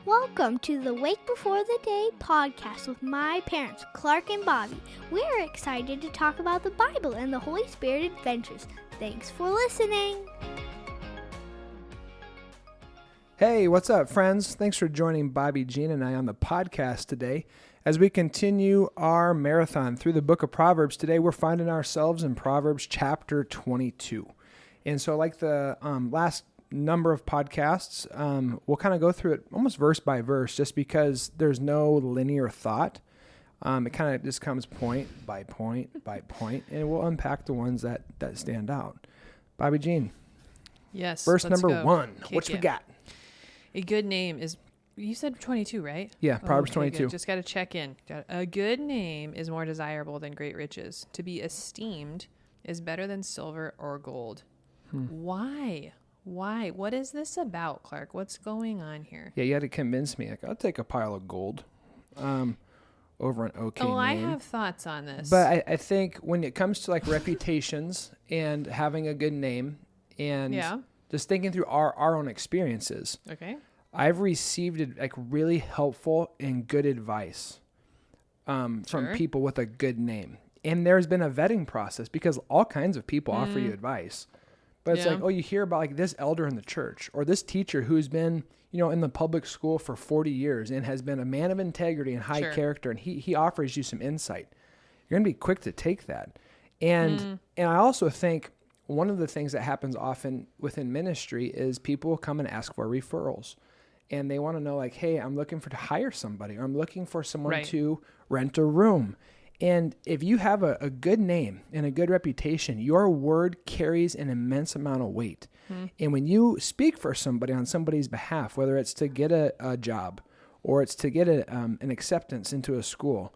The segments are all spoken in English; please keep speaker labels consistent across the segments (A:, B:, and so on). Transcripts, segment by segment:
A: Welcome to the Wake Before the Day podcast with my parents, Clark and Bobby. We're excited to talk about the Bible and the Holy Spirit adventures. Thanks for listening.
B: Hey, what's up, friends? Thanks for joining Bobby, Jean, and I on the podcast today. As we continue our marathon through the book of Proverbs, today we're finding ourselves in Proverbs chapter 22. And so like the last number of podcasts, we'll kind of go through it almost verse by verse just because there's no linear thought. It kind of just comes point by point by point, and we'll unpack the ones that stand out. Bobby Jean.
C: Yes.
B: Verse number
C: go.
B: 1. What we got?
C: A good name is, you said 22, right?
B: Yeah, Proverbs 22.
C: Good. Just got to check in. A good name is more desirable than great riches. To be esteemed is better than silver or gold. Why? What is this about, Clark? What's going on here?
B: Yeah, you had to convince me. Like, I'll take a pile of gold over an okay name.
C: I have thoughts on this.
B: But I think when it comes to like reputations and having a good name and just thinking through our own experiences, I've received like really helpful and good advice from people with a good name. And there's been a vetting process because all kinds of people offer you advice. But it's like, oh, you hear about like this elder in the church or this teacher who's been, in the public school for 40 years and has been a man of integrity and high character, and he offers you some insight. You're going to be quick to take that. And I also think one of the things that happens often within ministry is people will come and ask for referrals. And they want to know like, hey, I'm looking to hire somebody, or I'm looking for someone to rent a room. And if you have a good name and a good reputation, your word carries an immense amount of weight. And when you speak for somebody on somebody's behalf, whether it's to get a job or it's to get an acceptance into a school,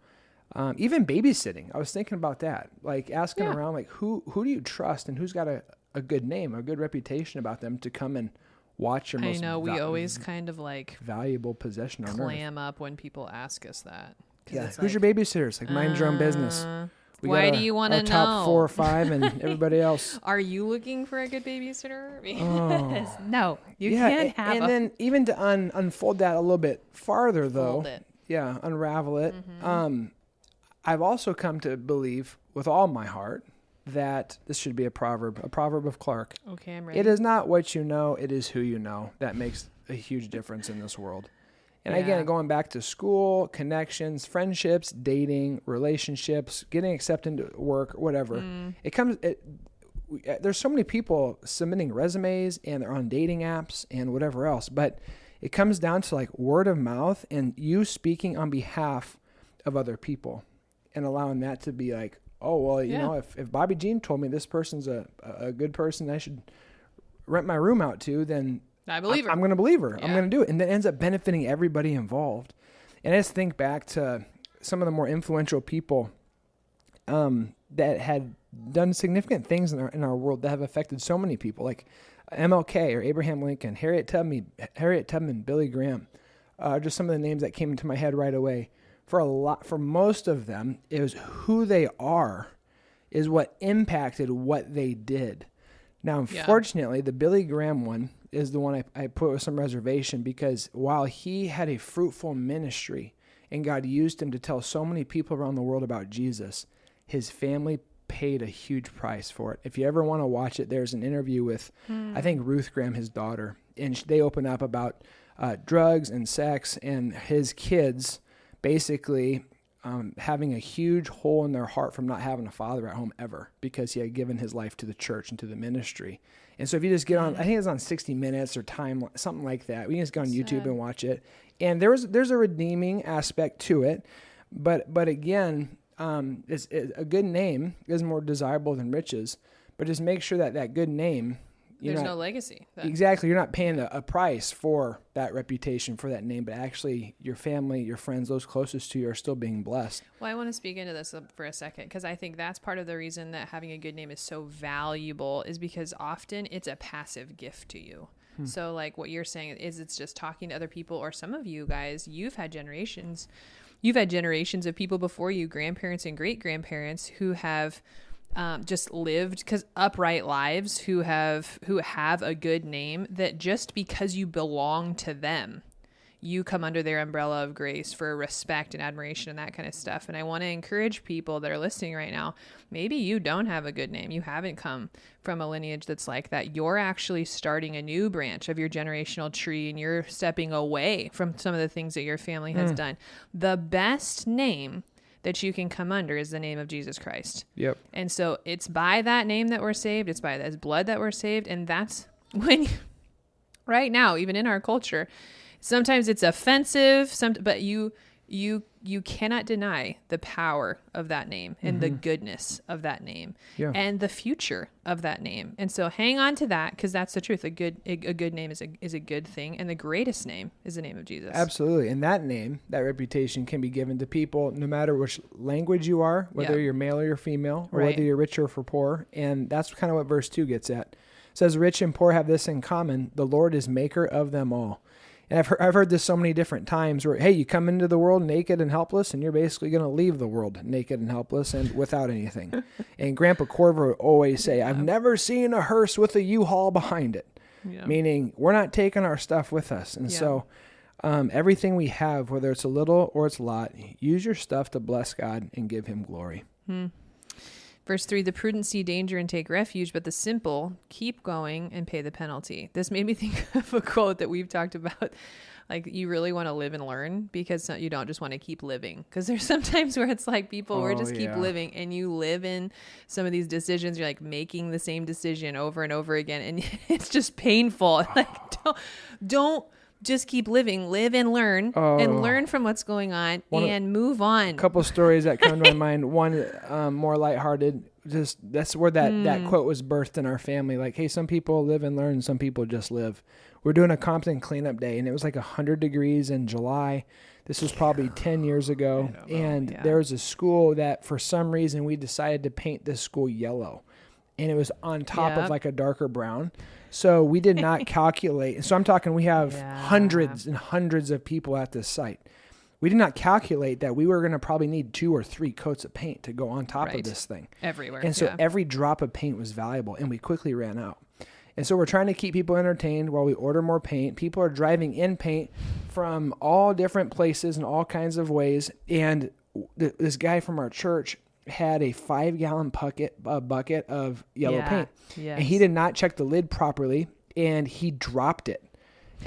B: even babysitting, I was thinking about that, like asking around, like who do you trust and who's got a good name, a good reputation about them to come and watch your most
C: we always kind of like
B: valuable possession on earth.
C: Clam up when people ask us that.
B: Yeah, who's your babysitters? Like, mind your own business.
C: Why do you want to know?
B: Top 4 or 5 and everybody else.
C: Are you looking for a good babysitter? No, you can't have
B: and then even to unfold that a little bit farther, though. Unravel it. I've also come to believe with all my heart that this should be a proverb of Clark.
C: Okay, I'm ready.
B: It is not what you know, it is who you know. That makes a huge difference in this world. And again, going back to school, connections, friendships, dating, relationships, getting accepted into work, whatever. There's so many people submitting resumes and they're on dating apps and whatever else. But it comes down to like word of mouth and you speaking on behalf of other people and allowing that to be like, oh, well, you know, if Bobby Jean told me this person's a good person I should rent my room out to, then
C: I believe her.
B: I'm going to believe her. Yeah. I'm going to do it. And that ends up benefiting everybody involved. And I just think back to some of the more influential people that had done significant things in our world that have affected so many people, like MLK or Abraham Lincoln, Harriet Tubman, Billy Graham, just some of the names that came into my head right away. For most of them, it was who they are is what impacted what they did. Now, unfortunately, the Billy Graham one is the one I put with some reservation because while he had a fruitful ministry and God used him to tell so many people around the world about Jesus, his family paid a huge price for it. If you ever want to watch it, there's an interview with, I think, Ruth Graham, his daughter, and they open up about drugs and sex and his kids basically having a huge hole in their heart from not having a father at home ever because he had given his life to the church and to the ministry. And so if you just get on, I think it's on 60 Minutes or Time, something like that. We can just go on YouTube and watch it. And there's a redeeming aspect to it. But again, it's a good name is more desirable than riches. But just make sure that good name,
C: there's no legacy.
B: Exactly. You're not paying a price for that reputation, for that name, but actually your family, your friends, those closest to you are still being blessed.
C: Well, I want to speak into this for a second because I think that's part of the reason that having a good name is so valuable is because often it's a passive gift to you. So like what you're saying is it's just talking to other people, or some of you guys, you've had generations of people before you, grandparents and great-grandparents who have just lived upright lives, who have a good name, that just because you belong to them, you come under their umbrella of grace for respect and admiration and that kind of stuff. And I want to encourage people that are listening right now, maybe you don't have a good name. You haven't come from a lineage that's like that. You're actually starting a new branch of your generational tree, and you're stepping away from some of the things that your family has done. The best name that you can come under is the name of Jesus Christ.
B: Yep.
C: And so it's by that name that we're saved. It's by his blood that we're saved. And that's when right now, even in our culture, sometimes it's offensive, but you cannot deny the power of that name and the goodness of that name and the future of that name. And so hang on to that, because that's the truth. A good name is a good thing, and the greatest name is the name of Jesus.
B: Absolutely. And that name, that reputation can be given to people no matter which language you are, whether you're male or you're female, or whether you're rich or poor. And that's kind of what verse 2 gets at. It says, rich and poor have this in common: the Lord is maker of them all. And I've heard this so many different times where, hey, you come into the world naked and helpless, and you're basically going to leave the world naked and helpless and without anything. And Grandpa Corver would always say, I've never seen a hearse with a U-Haul behind it, meaning we're not taking our stuff with us. And so everything we have, whether it's a little or it's a lot, use your stuff to bless God and give him glory.
C: Verse 3, the prudent see danger and take refuge, but the simple keep going and pay the penalty. This made me think of a quote that we've talked about. Like, you really want to live and learn, because you don't just want to keep living. Because there's sometimes where it's like people, we're just keep living, and you live in some of these decisions. You're like making the same decision over and over again, and it's just painful. Like, don't just keep living, live and learn from what's going on and move on.
B: A couple stories that come to my mind. One, more lighthearted. Just that's where that quote was birthed in our family. Like, hey, some people live and learn, some people just live. We're doing a Compton cleanup day, and it was like 100 degrees in July. This was probably 10 years ago. And there was a school that for some reason we decided to paint this school yellow, and it was on top of like a darker brown. So we did not calculate. So I'm talking, we have hundreds and hundreds of people at this site. We did not calculate that we were going to probably need 2 or 3 coats of paint to go on top of this thing.
C: Everywhere.
B: And so every drop of paint was valuable, and we quickly ran out. And so we're trying to keep people entertained while we order more paint. People are driving in paint from all different places and all kinds of ways. And this guy from our church had a 5-gallon bucket of yellow paint.
C: Yes.
B: And he did not check the lid properly, and he dropped it.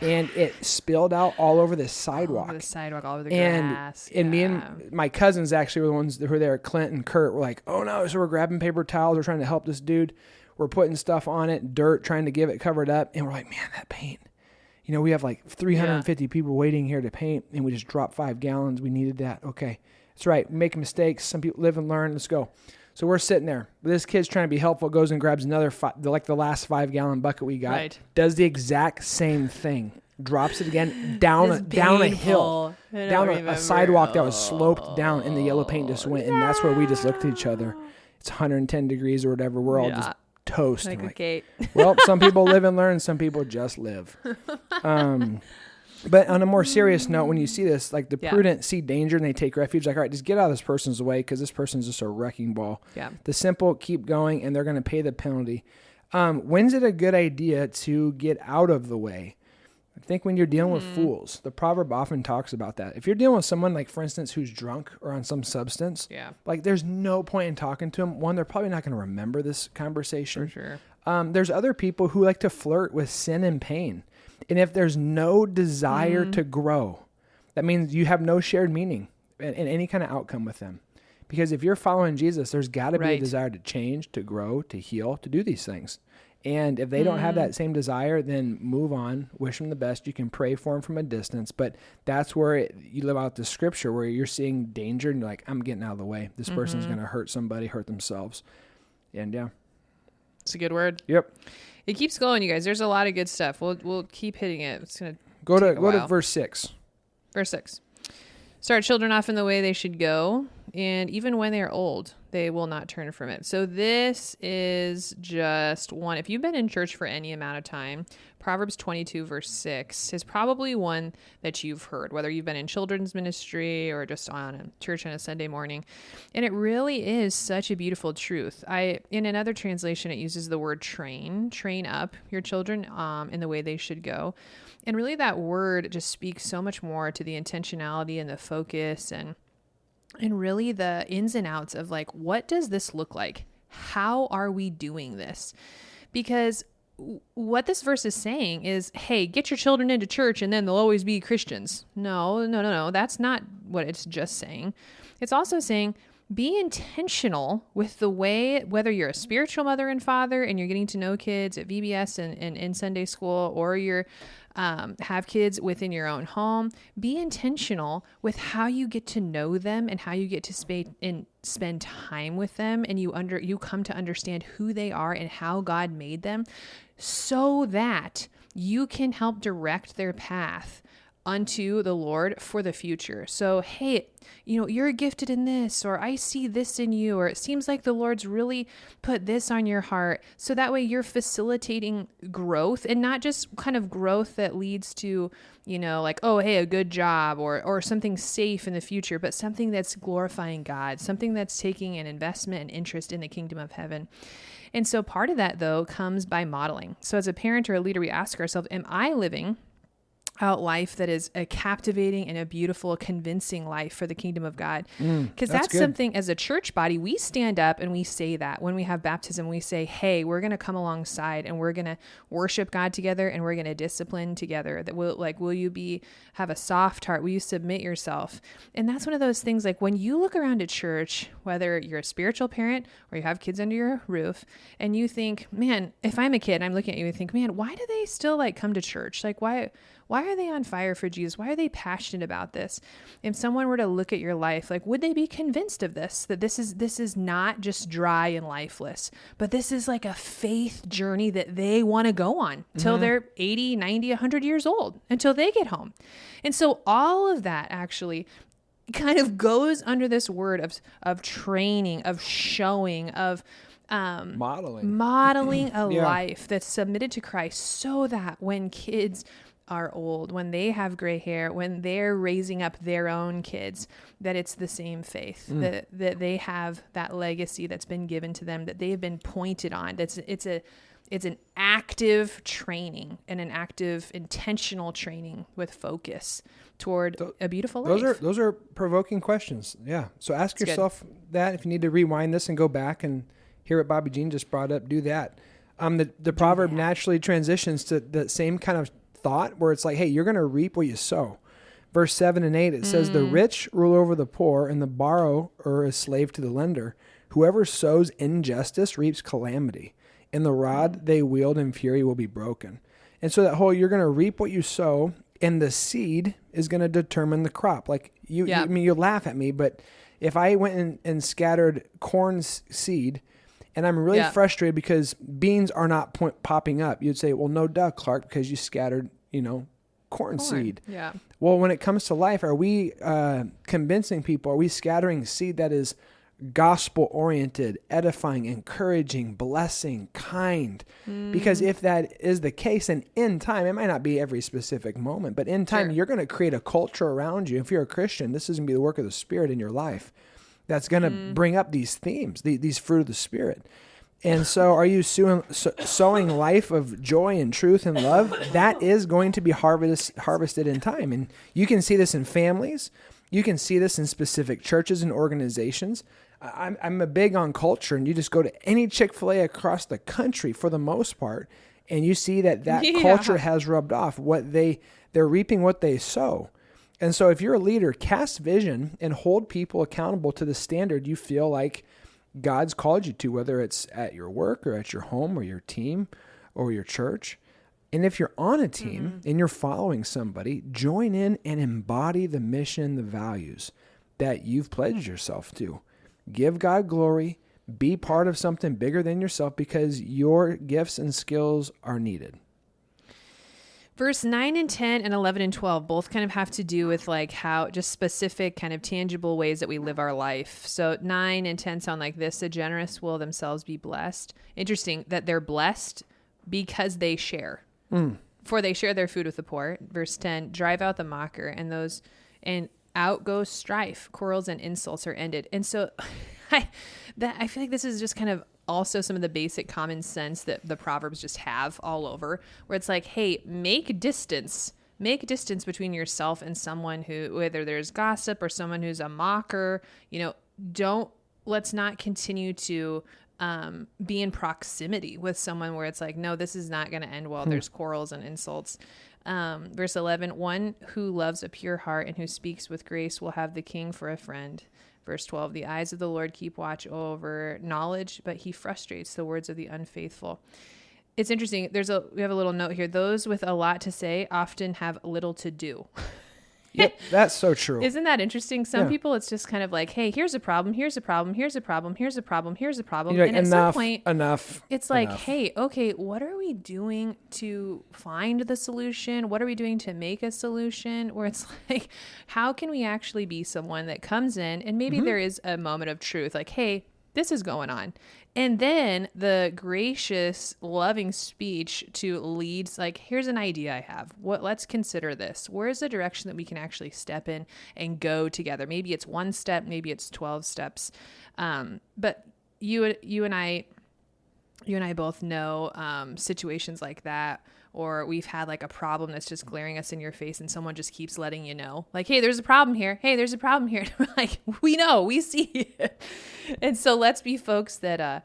B: And it spilled out all over the sidewalk.
C: All over the grass.
B: And me and my cousins actually were the ones that were there. Clint and Kurt were like, oh no. So we're grabbing paper towels. We're trying to help this dude. We're putting stuff on it, dirt, trying to give it covered up. And we're like, man, that paint. You know, we have like 350 people waiting here to paint, and we just dropped 5 gallons. We needed that. Okay. That's right. We make mistakes. Some people live and learn. Let's go. So we're sitting there. This kid's trying to be helpful, goes and grabs another, like the last 5-gallon bucket we got. Does the exact same thing. Drops it again down a hill, down a sidewalk that was sloped down, and the yellow paint just went. And that's where we just looked at each other. It's 110 degrees or whatever. We're all just toast.
C: Like a cake.
B: Well, some people live and learn. Some people just live. But on a more serious note, when you see this, like the prudent see danger and they take refuge, like, all right, just get out of this person's way, because this person's just a wrecking ball. Yeah. The simple keep going, and they're going to pay the penalty. When's it a good idea to get out of the way? I think when you're dealing with fools. The proverb often talks about that. If you're dealing with someone, like, for instance, who's drunk or on some substance, like, there's no point in talking to them. One, they're probably not going to remember this conversation.
C: For sure.
B: There's other people who like to flirt with sin and pain. And if there's no desire to grow, that means you have no shared meaning in any kind of outcome with them. Because if you're following Jesus, there's got to be a desire to change, to grow, to heal, to do these things. And if they don't have that same desire, then move on, wish them the best. You can pray for them from a distance, but that's where you live out the scripture, where you're seeing danger and you're like, I'm getting out of the way. This person's going to hurt somebody, hurt themselves. And
C: it's a good word.
B: Yep.
C: It keeps going, you guys. There's a lot of good stuff. We'll keep hitting it. It's going to
B: go to verse 6.
C: Verse 6. Start children off in the way they should go. And even when they're old, they will not turn from it. So this is just one. If you've been in church for any amount of time, Proverbs 22 verse 6 is probably one that you've heard, whether you've been in children's ministry or just on a church on a Sunday morning. And it really is such a beautiful truth. In another translation, it uses the word train up your children in the way they should go. And really that word just speaks so much more to the intentionality and the focus and really the ins and outs of like, what does this look like? How are we doing this? Because what this verse is saying is, hey, get your children into church and then they'll always be Christians. No. That's not what it's just saying. It's also saying, be intentional with the way, whether you're a spiritual mother and father and you're getting to know kids at VBS and in Sunday school, or you're have kids within your own home, be intentional with how you get to know them and how you get to spend time with them, and you come to understand who they are and how God made them, so that you can help direct their path unto the Lord for the future. So, hey, you're gifted in this, or I see this in you, or it seems like the Lord's really put this on your heart. So that way you're facilitating growth, and not just kind of growth that leads to, like, oh, hey, a good job or something safe in the future, but something that's glorifying God, something that's taking an investment and interest in the kingdom of heaven. And so part of that, though, comes by modeling. So as a parent or a leader, we ask ourselves, am I living out life that is a captivating and a beautiful, convincing life for the kingdom of God? Because that's something, as a church body, we stand up and we say that when we have baptism. We say, hey, we're going to come alongside and we're going to worship God together, and we're going to discipline together. That will you have a soft heart? Will you submit yourself? And that's one of those things, like when you look around at church, whether you're a spiritual parent or you have kids under your roof, and you think, man, if I'm a kid, I'm looking at you and think, man, why do they still come to church? Like, why are they on fire for Jesus? Why are they passionate about this? If someone were to look at your life, would they be convinced of this, that this is not just dry and lifeless, but this is like a faith journey that they want to go on till they're 80, 90, 100 years old, until they get home. And so all of that actually kind of goes under this word of training, of showing, of modeling a life that's submitted to Christ, so that when kids are old, when they have gray hair, when they're raising up their own kids, that it's the same faith, that they have that legacy that's been given to them, that they've been pointed on. It's an active training, and an active intentional training with focus toward a beautiful life.
B: Those are provoking questions. Yeah. So ask yourself that. If you need to rewind this and go back and hear what Bobby Jean just brought up, do that. The proverb naturally transitions to the same kind of thought, where it's like, hey, you're going to reap what you sow. Verse 7 and 8, it says, the rich rule over the poor, and the borrower is slave to the lender. Whoever sows injustice reaps calamity. In the rod they wield in fury will be broken. And so that whole, you're going to reap what you sow, and the seed is going to determine the crop. Like I mean, you laugh at me, but if I went and scattered corn seed, and I'm really frustrated because beans are not popping up, you'd say, well, no duh, Clark, because you scattered, corn seed.
C: Yeah.
B: Well, when it comes to life, are we convincing people? Are we scattering seed that is gospel-oriented, edifying, encouraging, blessing, kind? Because if that is the case, and in time, it might not be every specific moment, but in time, you're going to create a culture around you. If you're a Christian, this is going to be the work of the Spirit in your life that's going to bring up these themes, these fruit of the Spirit. And so are you sowing life of joy and truth and love? That is going to be harvested in time. And you can see this in families. You can see this in specific churches and organizations. I'm a big on culture, and you just go to any Chick-fil-A across the country for the most part, and you see that culture has rubbed off. They're reaping what they sow. And so if you're a leader, cast vision and hold people accountable to the standard you feel like God's called you to, whether it's at your work or at your home or your team or your church. And if you're on a team and you're following somebody, join in and embody the mission, the values that you've pledged yourself to. Give God glory, be part of something bigger than yourself, because your gifts and skills are needed.
C: Verse 9 and 10 and 11 and 12 both kind of have to do with like how just specific kind of tangible ways that we live our life. So 9 and 10 sound like this: the generous will themselves be blessed. Interesting that they're blessed because they share. For they share their food with the poor. Verse 10, drive out the mocker, and out goes strife, quarrels and insults are ended. And so I feel like this is just kind of also some of the basic common sense that the Proverbs just have all over, where it's like, hey, make distance between yourself and someone who, whether there's gossip or someone who's a mocker, let's not continue to be in proximity with someone where it's like, no, this is not going to end well. There's quarrels and insults. Verse 11, one who loves a pure heart and who speaks with grace will have the king for a friend. Verse 12, the eyes of the Lord keep watch over knowledge, but he frustrates the words of the unfaithful. It's interesting. We have a little note here. Those with a lot to say often have little to do.
B: Yep, that's so true.
C: Isn't that interesting? Some people, it's just kind of like, hey, here's a problem, here's a problem, here's a problem, here's a problem, here's a problem.
B: Like,
C: and at some point, it's like,
B: enough.
C: hey, okay, what are we doing to find the solution? What are we doing to make a solution? Where it's like, how can we actually be someone that comes in and maybe there is a moment of truth, like, hey, this is going on. And then the gracious, loving speech to leads, like, here's an idea I have. Let's consider this. Where's the direction that we can actually step in and go together? Maybe it's 1 step, maybe it's 12 steps. But you and I both know situations like that, or we've had like a problem that's just glaring us in your face and someone just keeps letting you know, like, hey, there's a problem here. Hey, there's a problem here. Like, we know, we see it. And so let's be folks that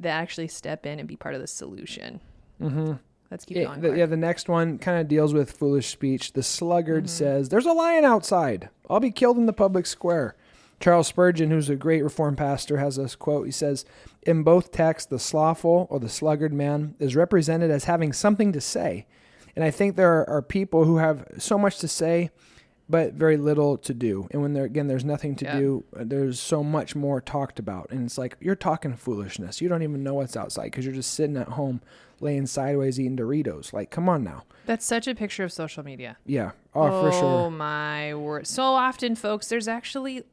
C: actually step in and be part of the solution. Mm-hmm. Let's keep going.
B: The next one kind of deals with foolish speech. The sluggard says, there's a lion outside. I'll be killed in the public square. Charles Spurgeon, who's a great Reformed pastor, has this quote. He says, in both texts, the slothful or the sluggard man is represented as having something to say. And I think there are people who have so much to say, but very little to do. And when there's nothing to do, there's so much more talked about. And it's like, you're talking foolishness. You don't even know what's outside because you're just sitting at home laying sideways eating Doritos. Like, come on now.
C: That's such a picture of social media.
B: Yeah. Oh, for sure.
C: Oh, my word. So often, folks, there's actually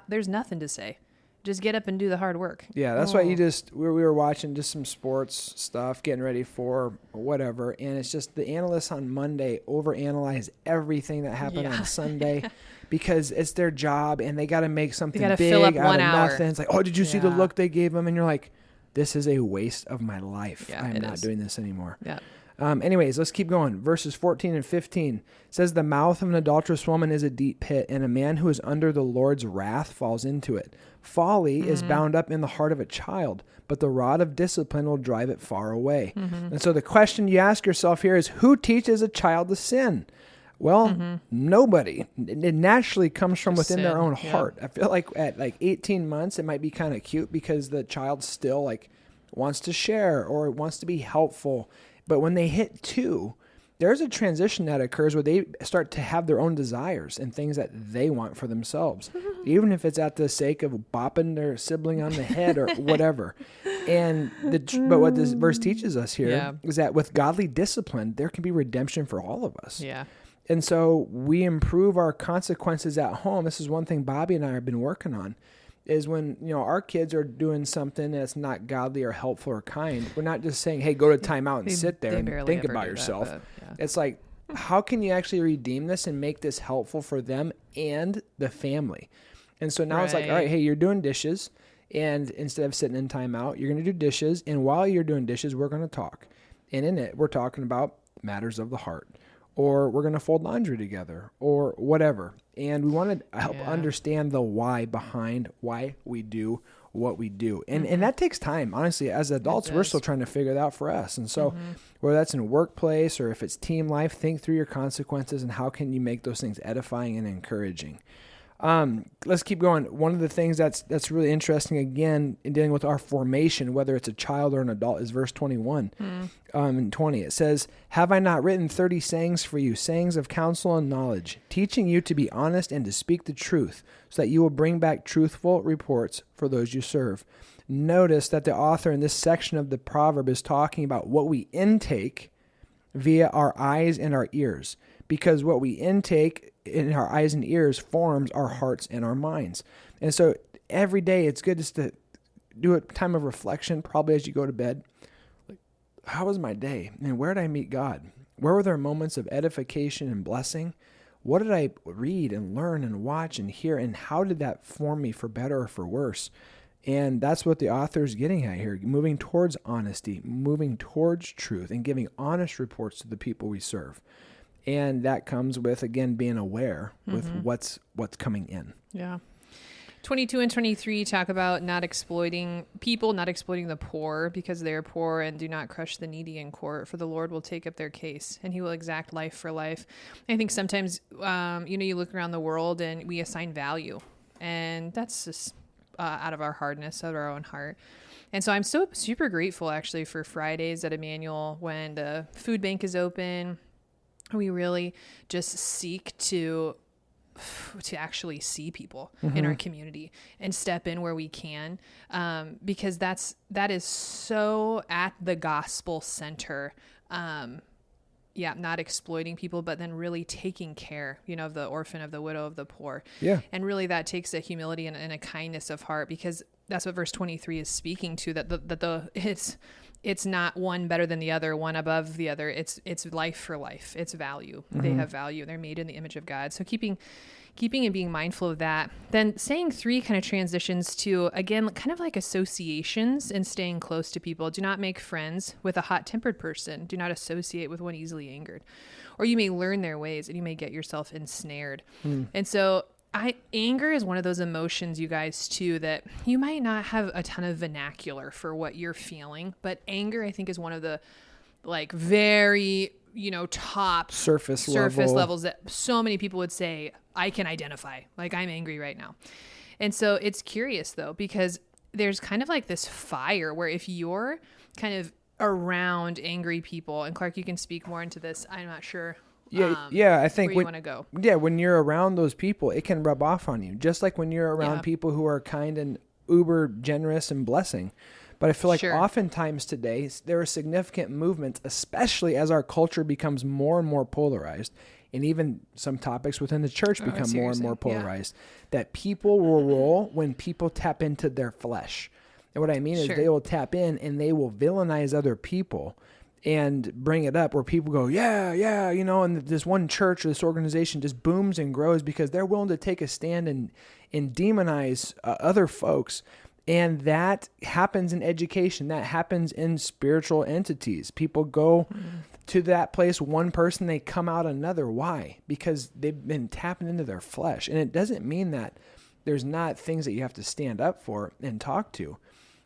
C: there's nothing to say. Just get up and do the hard work.
B: Yeah, that's why we were watching just some sports stuff, getting ready for whatever, and it's just the analysts on Monday overanalyze everything that happened on Sunday because it's their job and they got to make something big
C: fill up
B: out
C: 1
B: of
C: hour.
B: nothing. It's like, oh, did you see the look they gave them? And you're like, this is a waste of my life.
C: Yeah,
B: I'm not doing this anymore.
C: Yeah.
B: Anyways, let's keep going. Verses 14 and 15 says, the mouth of an adulterous woman is a deep pit, and a man who is under the Lord's wrath falls into it. Folly is bound up in the heart of a child, but the rod of discipline will drive it far away. And so the question you ask yourself here is, who teaches a child to sin? Well, nobody. It naturally comes from within their own heart. I feel like at like 18 months, it might be kind of cute because the child still like wants to share or wants to be helpful. But when they hit 2, there's a transition that occurs where they start to have their own desires and things that they want for themselves, even if it's at the sake of bopping their sibling on the head or whatever. But what this verse teaches us here is that with godly discipline, there can be redemption for all of us.
C: Yeah.
B: And so we improve our consequences at home. This is one thing Bobby and I have been working on. Is when, our kids are doing something that's not godly or helpful or kind, we're not just saying, hey, go to timeout and sit there and think about yourself. It's like, how can you actually redeem this and make this helpful for them and the family? And so now it's like, all right, hey, you're doing dishes. And instead of sitting in timeout, you're going to do dishes. And while you're doing dishes, we're going to talk. And in it, we're talking about matters of the heart. Or we're going to fold laundry together or whatever. And we want to help understand the why behind why we do what we do. And that takes time. Honestly, as adults, we're still trying to figure it out for us. And so whether that's in workplace or if it's team life, think through your consequences and how can you make those things edifying and encouraging. Let's keep going. One of the things that's really interesting, again, in dealing with our formation, whether it's a child or an adult, is verse 21 and 20. It says, have I not written 30 sayings for you, sayings of counsel and knowledge, teaching you to be honest and to speak the truth, so that you will bring back truthful reports for those you serve. Notice that the author in this section of the proverb is talking about what we intake via our eyes and our ears, because what we intake in our eyes and ears forms our hearts and our minds. And so every day it's good just to do a time of reflection, probably as you go to bed. How was my day? And where did I meet God? Where were there moments of edification and blessing? What did I read and learn and watch and hear? And how did that form me for better or for worse? And that's what the author is getting at here, moving towards honesty, moving towards truth, and giving honest reports to the people we serve. And that comes with, again, being aware with what's coming in.
C: Yeah. 22 and 23 talk about not exploiting people, not exploiting the poor because they are poor, and do not crush the needy in court, for the Lord will take up their case and he will exact life for life. I think sometimes, you look around the world and we assign value, and that's just out of our hardness, out of our own heart. And so I'm so super grateful actually for Fridays at Emmanuel when the food bank is open. We really just seek to actually see people in our community and step in where we can, because that is so at the gospel center. Not exploiting people, but then really taking care, of the orphan, of the widow, of the poor.
B: Yeah.
C: And really that takes a humility and a kindness of heart, because that's what verse 23 is speaking to, that it's not one better than the other, one above the other. It's life for life. It's value. They have value. They're made in the image of God. So keeping and being mindful of that. Then saying 3 kind of transitions to, again, kind of like associations and staying close to people. Do not make friends with a hot-tempered person. Do not associate with one easily angered. Or you may learn their ways and you may get yourself ensnared. And so anger is one of those emotions, you guys, too, that you might not have a ton of vernacular for what you're feeling, but anger, I think, is one of the very, top
B: surface
C: levels that so many people would say, I can identify, I'm angry right now. And so it's curious though, because there's kind of like this fire where if you're kind of around angry people, and Clark, you can speak more into this. I'm not sure.
B: I think
C: where you want to go.
B: Yeah, when you're around those people, it can rub off on you. Just like when you're around people who are kind and uber generous and blessing. But I feel like oftentimes today there are significant movements, especially as our culture becomes more and more polarized, and even some topics within the church become more and more polarized, that people will roll when people tap into their flesh. And what I mean is they will tap in and they will villainize other people and bring it up where people go, and this one church or this organization just booms and grows because they're willing to take a stand and demonize other folks. And that happens in education. That happens in spiritual entities. People go to that place, one person, they come out another. Why? Because they've been tapping into their flesh. And it doesn't mean that there's not things that you have to stand up for and talk to.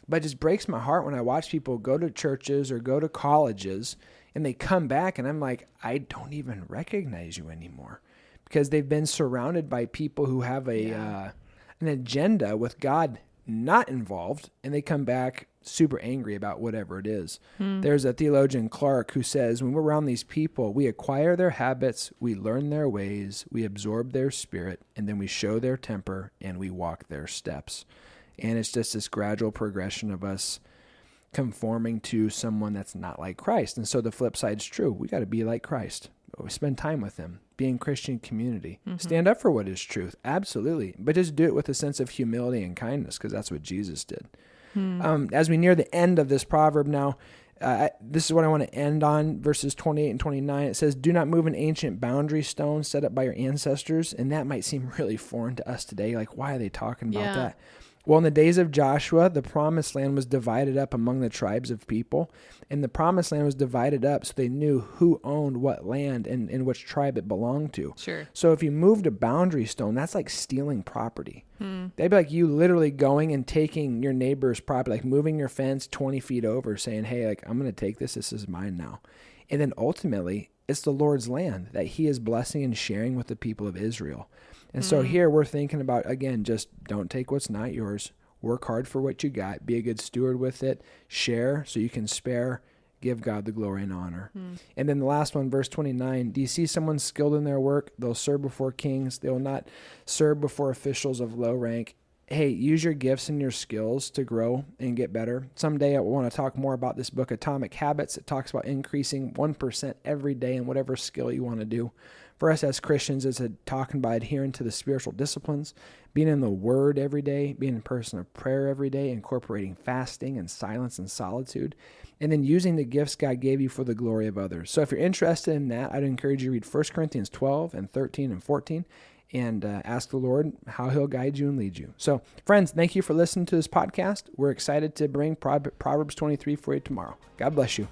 B: But it just breaks my heart when I watch people go to churches or go to colleges and they come back and I'm like, I don't even recognize you anymore, because they've been surrounded by people who have an agenda with God not involved, and they come back super angry about whatever it is. There's a theologian, Clark, who says when we're around these people, we acquire their habits, we learn their ways, we absorb their spirit, and then we show their temper and we walk their steps. And it's just this gradual progression of us conforming to someone that's not like Christ. And so the flip side's true. We got to be like Christ. We spend time with him, be in Christian community, stand up for what is truth. Absolutely. But just do it with a sense of humility and kindness, because that's what Jesus did. As we near the end of this proverb now, this is what I want to end on, verses 28 and 29. It says, do not move an ancient boundary stone set up by your ancestors. And that might seem really foreign to us today. Like, why are they talking about that? Well, in the days of Joshua, the promised land was divided up among the tribes of people, and the promised land was divided up so they knew who owned what land and in which tribe it belonged to.
C: Sure.
B: So if you moved a boundary stone, that's like stealing property. That'd be like you literally going and taking your neighbor's property, like moving your fence 20 feet over, saying, hey, like, I'm going to take this. This is mine now. And then ultimately, it's the Lord's land that he is blessing and sharing with the people of Israel. And so here we're thinking about, again, just don't take what's not yours. Work hard for what you got. Be a good steward with it. Share so you can spare. Give God the glory and honor. And then the last one, verse 29, do you see someone skilled in their work? They'll serve before kings. They will not serve before officials of low rank. hey, use your gifts and your skills to grow and get better. Someday I want to talk more about this book, Atomic Habits. It talks about increasing 1% every day in whatever skill you want to do. For us as Christians, it's talking about adhering to the spiritual disciplines, being in the Word every day, being a person of prayer every day, incorporating fasting and silence and solitude, and then using the gifts God gave you for the glory of others. So if you're interested in that, I'd encourage you to read 1 Corinthians 12 and 13 and 14 and ask the Lord how he'll guide you and lead you. So, friends, thank you for listening to this podcast. We're excited to bring Proverbs 23 for you tomorrow. God bless you.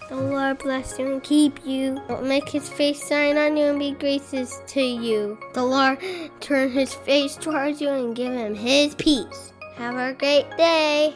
D: The Lord bless you and keep you. Make his face shine on you and be gracious to you. The Lord turn his face towards you and give him his peace. Have a great day.